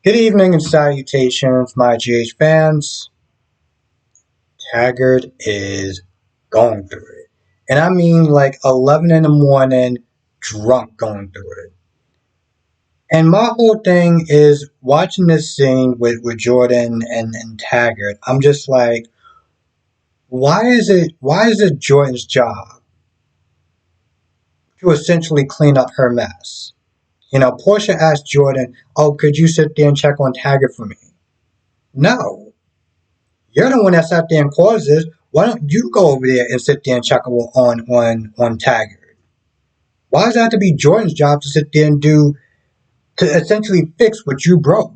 Good evening and salutations, my GH fans. Taggart is going through it. And I mean like 11 in the morning, drunk going through it. And my whole thing is watching this scene with Jordan and Taggart. I'm just like, why is it Jordan's job to essentially clean up her mess? Portia asked Jordan, oh, could you sit there and check on Taggart for me? No. You're the one that sat there and caused this. Why don't you go over there and sit there and check on Taggart? Why does it have to be Jordan's job to sit there and to essentially fix what you broke?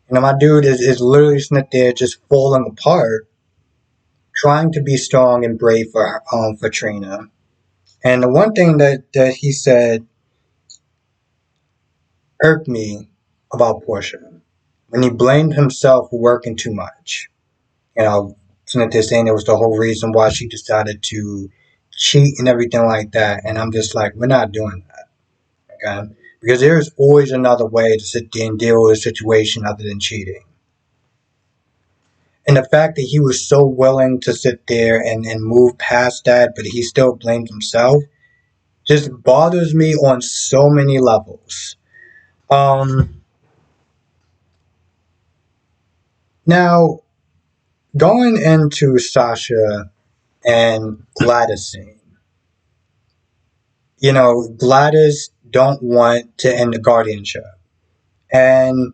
My dude is literally sitting there just falling apart, trying to be strong and brave for Trina. And the one thing that he said irked me about Portia when he blamed himself for working too much. Isn't this saying it was the whole reason why she decided to cheat and everything like that? And I'm just like, we're not doing that, okay? Because there's always another way to sit there and deal with a situation other than cheating. And the fact that he was so willing to sit there and move past that, but he still blamed himself, just bothers me on so many levels. Now, going into Sasha and Gladys scene, Gladys don't want to end the guardianship. And,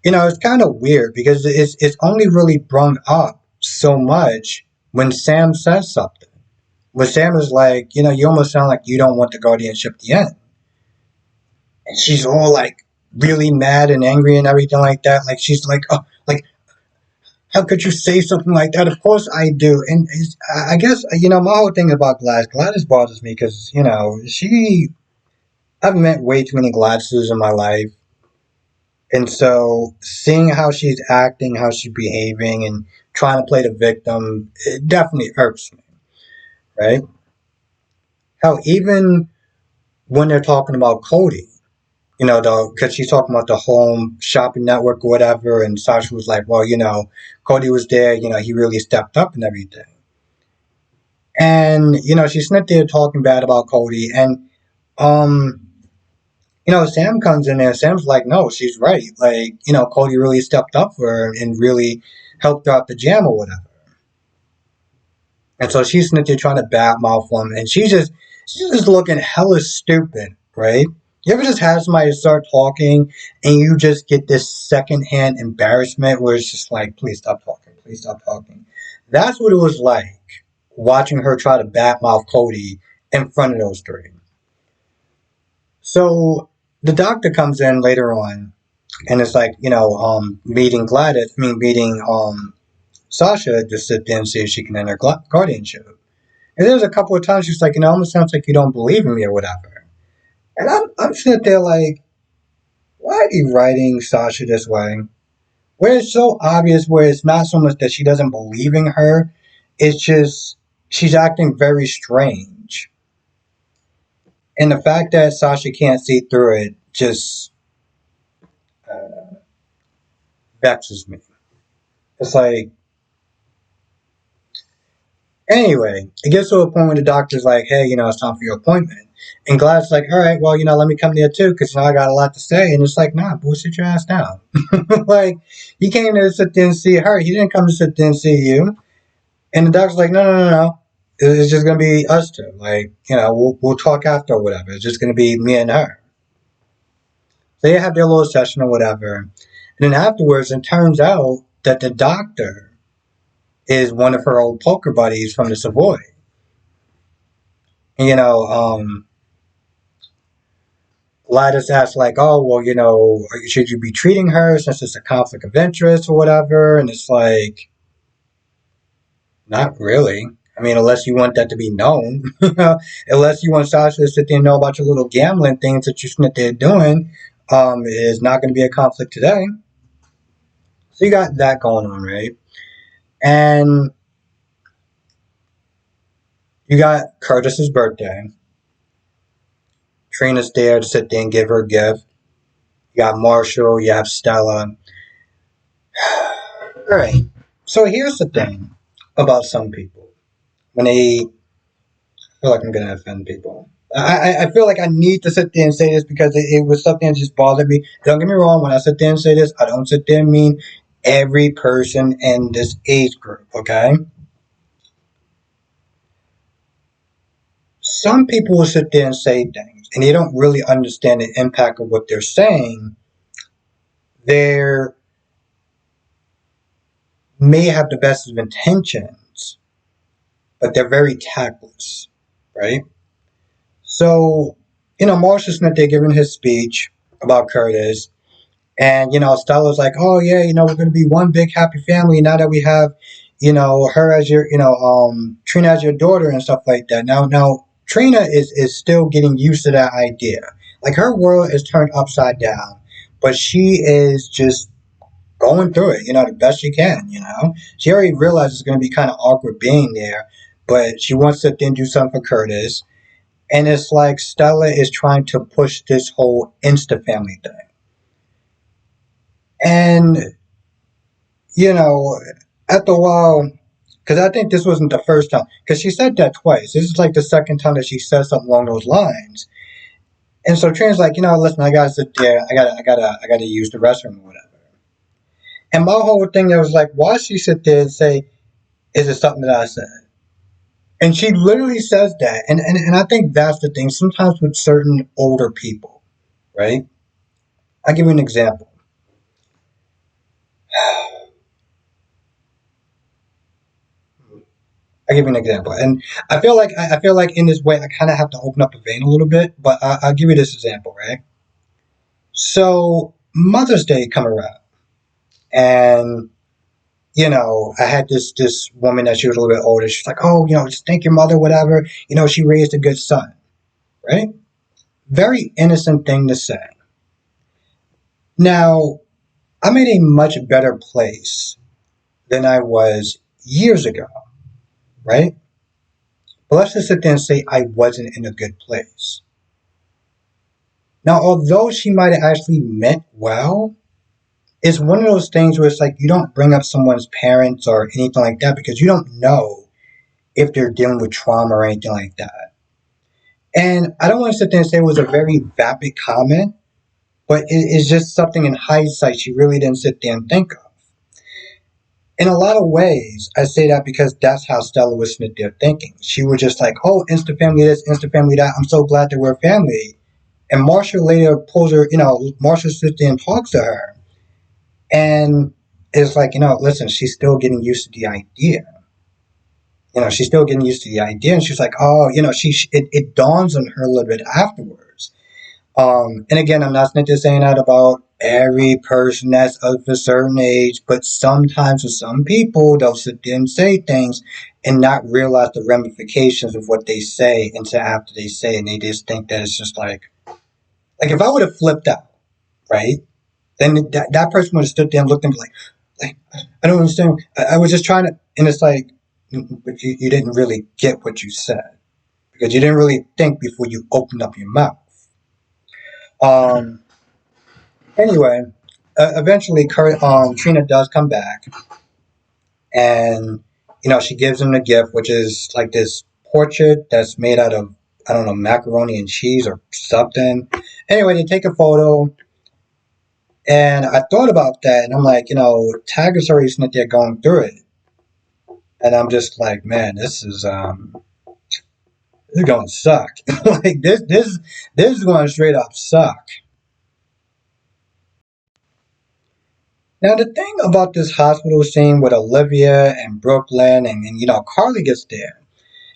it's kind of weird because it's only really brung up so much when Sam says something. When Sam is like, you almost sound like you don't want the guardianship at the end. And she's all like really mad and angry and everything like that. Like she's like, oh, like, how could you say something like that? Of course I do. And I guess, my whole thing about Gladys bothers me because, I've met way too many Gladyses in my life. And so seeing how she's acting, how she's behaving, and trying to play the victim, it definitely irks me, right? How even when they're talking about Cody, because she's talking about the home shopping network or whatever, and Sasha was like, well, Cody was there, he really stepped up and everything. And, she's sitting there talking bad about Cody, and, Sam comes in there. Sam's like, no, she's right. Like, Cody really stepped up for her and really helped her out the jam or whatever. And so she's sitting there trying to badmouth him, and she's just looking hella stupid, right? You ever just have somebody start talking and you just get this secondhand embarrassment where it's just like, please stop talking, please stop talking. That's what it was like watching her try to badmouth Cody in front of those three. So the doctor comes in later on, and it's like, meeting Sasha to sit there and see if she can enter guardianship. And there's a couple of times she's like, it almost sounds like you don't believe in me or whatever. And I'm sitting there like, why are you writing Sasha this way? Where it's so obvious, where it's not so much that she doesn't believe in her, it's just she's acting very strange. And the fact that Sasha can't see through it just vexes me. It's like, anyway, it gets to a point where the doctor's like, hey, it's time for your appointment. And Gladys is like, all right, well, let me come there too, because I got a lot to say. And it's like, nah, boy, sit your ass down. Like, he came there to sit there and see her. He didn't come to sit there and see you. And the doctor's like, no. It's just going to be us two. Like, we'll talk after or whatever. It's just going to be me and her. So they have their little session or whatever. And then afterwards, it turns out that the doctor is one of her old poker buddies from the Savoy. And, Gladys asked, like, oh, well, should you be treating her since it's a conflict of interest or whatever? And it's like, not really. I mean, unless you want that to be known. Unless you want Sasha to sit there and know about your little gambling things that you're sitting there doing, it is not going to be a conflict today. So you got that going on, right? And you got Curtis's birthday. Trina's there to sit there and give her a gift. You got Marshall, you have Stella. All right. So here's the thing about some people. When they feel like I'm going to offend people. I feel like I need to sit there and say this because it was something that just bothered me. Don't get me wrong, when I sit there and say this, I don't sit there and mean every person in this age group, okay? Some people will sit there and say things and they don't really understand the impact of what they're saying. They may have the best of intentions, but they're very tactless, right? So, Marshall's not there giving his speech about Curtis. And, Stella's like, oh, yeah, we're going to be one big happy family now that we have, her as your, Trina as your daughter and stuff like that. Now, Trina is still getting used to that idea. Like, her world is turned upside down, but she is just going through it, the best she can. She already realized it's going to be kind of awkward being there, but she wants to then do something for Curtis. And it's like Stella is trying to push this whole Insta family thing. And, you know, after a while, because I think this wasn't the first time, because she said that twice. This is like the second time that she said something along those lines. And so Trina's like, listen, I gotta sit there, I gotta use the restroom or whatever. And my whole thing was like, why she sit there and say, is it something that I said? And she literally says that. And I think that's the thing. Sometimes with certain older people, right? I'll give you an example. I'll give you an example, and I feel like in this way I kind of have to open up a vein a little bit, but I'll give you this example, right? So Mother's Day come around, and I had this woman that she was a little bit older. She's like, oh, just thank your mother, whatever. She raised a good son, right? Very innocent thing to say. Now I'm in a much better place than I was years ago, right? But let's just sit there and say I wasn't in a good place. Now, although she might have actually meant well, it's one of those things where it's like you don't bring up someone's parents or anything like that because you don't know if they're dealing with trauma or anything like that. And I don't want to sit there and say it was a very vapid comment, but it's just something in hindsight she really didn't sit there and think of. In a lot of ways, I say that because that's how Stella was sitting there thinking. She was just like, oh, Insta family this, Insta family that. I'm so glad that we're family. And Marshall later pulls her, Marshall sits there and talks to her. And it's like, listen, she's still getting used to the idea. She's still getting used to the idea. And she's like, oh, it dawns on her a little bit afterwards. And again, I'm not just saying that about every person that's of a certain age, but sometimes with some people, they'll sit there and say things and not realize the ramifications of what they say until after they say it. And they just think that it's just like if I would have flipped out, right? Then that person would have stood there and looked at me like I don't understand. I was just trying to, and it's like, but you didn't really get what you said because you didn't really think before you opened up your mouth. Um. Anyway, eventually, Trina does come back, and she gives him the gift, which is like this portrait that's made out of I don't know macaroni and cheese or something. Anyway, they take a photo. And I thought about that, and I'm like, Taggart's already sitting there going through it, and I'm just like, man, this is going to suck. Like this is going to straight up suck. Now the thing about this hospital scene with Olivia and Brooklyn, and Carly gets there.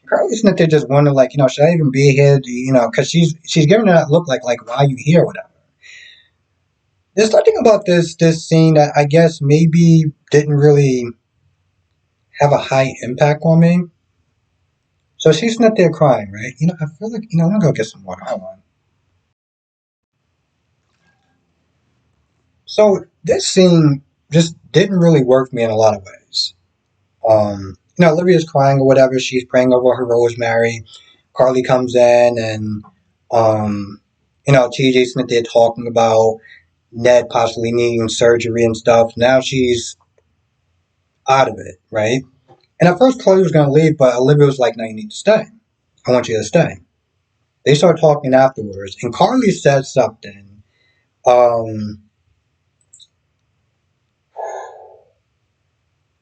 Carly's sitting there just wondering, like, should I even be here? Because she's giving her that look like why are you here, whatever. There's something about this scene that I guess maybe didn't really have a high impact on me. So she's not there crying, right? I feel like, I'm gonna go get some water. Hold on. So this scene just didn't really work for me in a lot of ways. Olivia's crying or whatever. She's praying over her rosemary. Carly comes in and TJ's sitting there talking about Ned possibly needing surgery and stuff. Now she's out of it, right? And at first, Chloe was going to leave, but Olivia was like, no, you need to stay. I want you to stay. They start talking afterwards, and Carly said something. Um,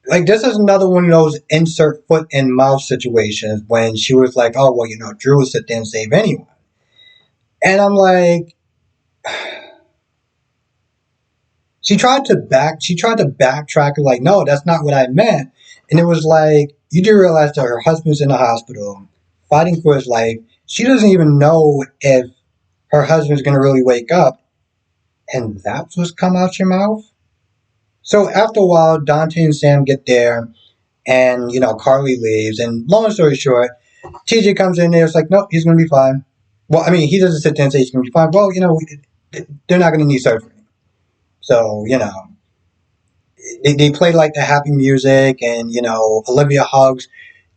like, this is another one of those insert foot in mouth situations when she was like, oh, well, Drew would sit there and save anyone. And I'm like, she tried to backtrack and like, no, that's not what I meant. And it was like, you do realize that her husband's in the hospital fighting for his life. She doesn't even know if her husband's going to really wake up. And that's what's come out your mouth? So after a while, Dante and Sam get there, and, Carly leaves. And long story short, TJ comes in there. It's like, nope, he's going to be fine. Well, I mean, he doesn't sit there and say he's going to be fine. Well, they're not going to need surgery. So, they play like the happy music, and Olivia hugs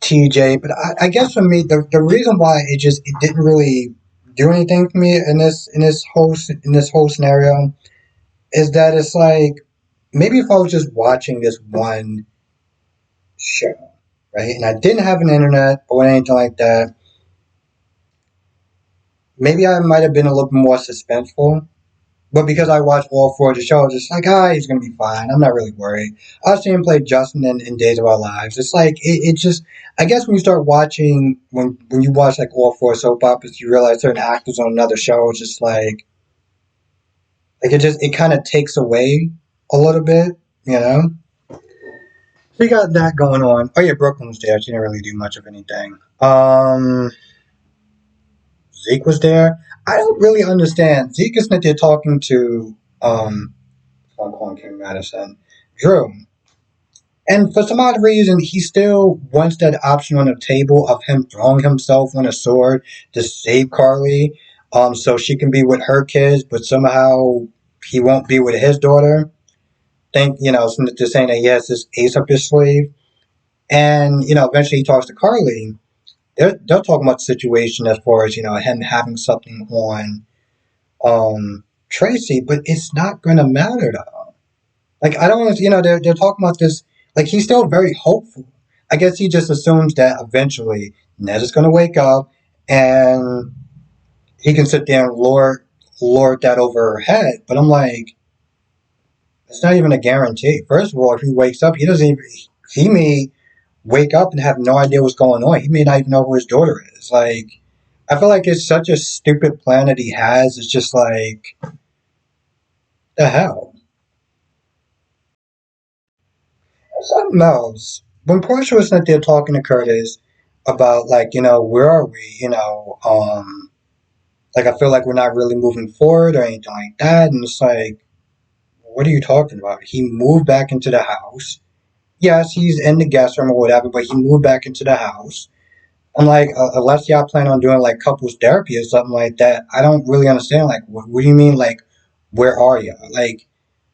TJ. But I guess for me, the reason why it didn't really do anything for me in this whole scenario is that it's like, maybe if I was just watching this one show, right, and I didn't have an internet or anything like that, maybe I might have been a little bit more suspenseful. But because I watched all four of the shows, it's like, he's going to be fine. I'm not really worried. I've seen him play Justin in Days of Our Lives. It's like, it just, I guess when you start watching, when you watch like all four soap operas, you realize certain actors on another show, it's just it kind of takes away a little bit, you know? So you got that going on. Oh yeah, Brooklyn was there. She didn't really do much of anything. Zeke was there. I don't really understand. Zeke is not there talking to I'm calling Kim Madison, Drew. And for some odd reason, he still wants that option on the table of him throwing himself on a sword to save Carly, so she can be with her kids, but somehow he won't be with his daughter. Just saying that he has this ace up his sleeve. And, eventually he talks to Carly. They're talking about the situation as far as, him having something on Tracy, but it's not going to matter though. Like, I don't, they're talking about this, like, he's still very hopeful. I guess he just assumes that eventually Ned is going to wake up and he can sit there and lord that over her head. But I'm like, it's not even a guarantee. First of all, if he wakes up, he may wake up and have no idea what's going on. He may not even know who his daughter is. Like, I feel like it's such a stupid plan that he has. It's just like, the hell? Something else. When Portia was sitting there talking to Curtis about, like, where are we? Like, I feel like we're not really moving forward or anything like that. And it's like, what are you talking about? He moved back into the house. Yes, he's in the guest room or whatever, but he moved back into the house. I'm like, unless y'all plan on doing like couples therapy or something like that, I don't really understand. Like, what do you mean? Like, where are you? Like,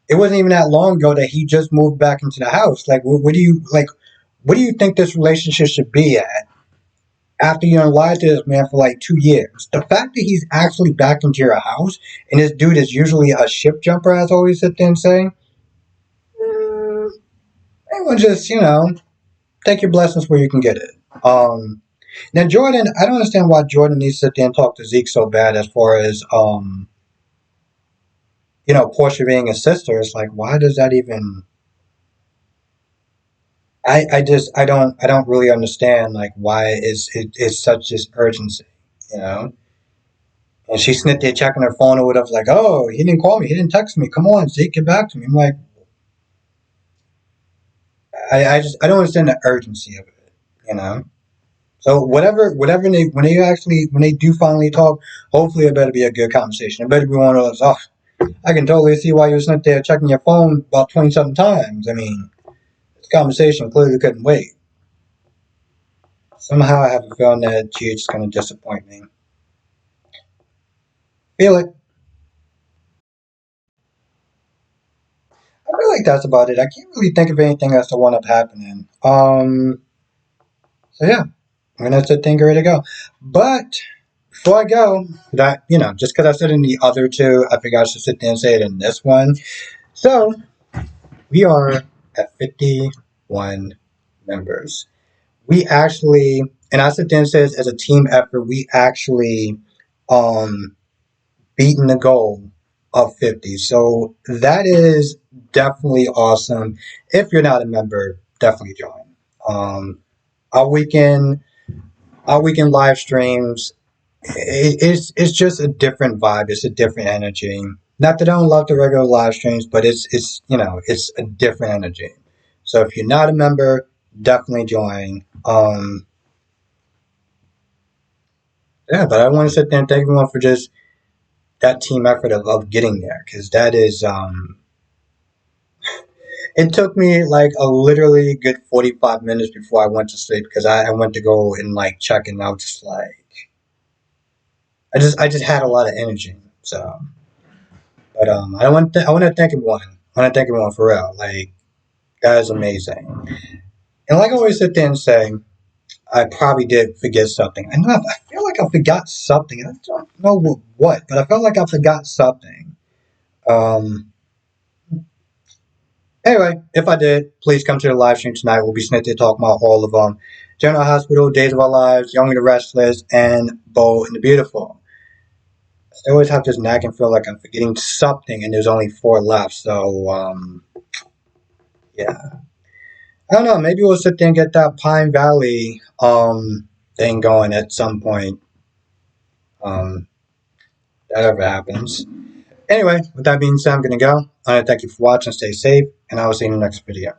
it wasn't even that long ago that he just moved back into the house. Like, what do you like? What do you think this relationship should be at after you lied to this man for like 2 years? The fact that he's actually back into your house and this dude is usually a ship jumper, as I always sit there and say, anyone just take your blessings where you can get it. Now Jordan, I don't understand why Jordan needs to sit there and talk to Zeke so bad as far as Portia being his sister. It's like, why does that even? I don't really understand like why it's such this urgency, you know. And she's sitting there checking her phone or whatever, like, oh, he didn't call me, he didn't text me. Come on, Zeke, get back to me. I'm like, I don't understand the urgency of it, you know. So whatever when they do finally talk, hopefully it better be a good conversation. It better be one of those. Oh, I can totally see why you were sitting there checking your phone about 20 something times. I mean, this conversation clearly couldn't wait. Somehow I have a feeling that GH is going to disappoint me. Feel it. I feel like that's about it. I can't really think of anything else to wind up happening. So yeah, I'm gonna sit there and get ready to go. But before I go, that, just because I said in the other two, I figured I should sit there and say it in this one. So we are at 51 members. We actually, and I sit there and says as a team effort, we actually um beaten the goal of 50. So that is definitely awesome. If you're not a member, definitely join. Um, our weekend, our weekend live streams, it's just a different vibe. It's a different energy. Not that I don't love the regular live streams, but it's a different energy. So if you're not a member, definitely join. Yeah, but I want to sit there and thank everyone for just that team effort of getting there, because that is it took me like a literally good 45 minutes before I went to sleep, because I went to go and like check, and I was just like, I just had a lot of energy. So, but I want to thank everyone. I want to thank everyone for real. Like, that is amazing. And like I always sit there and say, I probably did forget something. I feel like I forgot something. I don't know what, but I felt like I forgot something. Um, Anyway, if I did, please come to the live stream tonight. We'll be sitting there talking about all of them. General Hospital, Days of Our Lives, Young and the Restless, and Bold and the Beautiful. I always have this nagging feel like I'm forgetting something, and there's only four left. So, yeah. I don't know. Maybe we'll sit there and get that Pine Valley thing going at some point. Um, that ever happens. Anyway, with that being said, I'm going to go. I want to thank you for watching. Stay safe, and I will see you in the next video.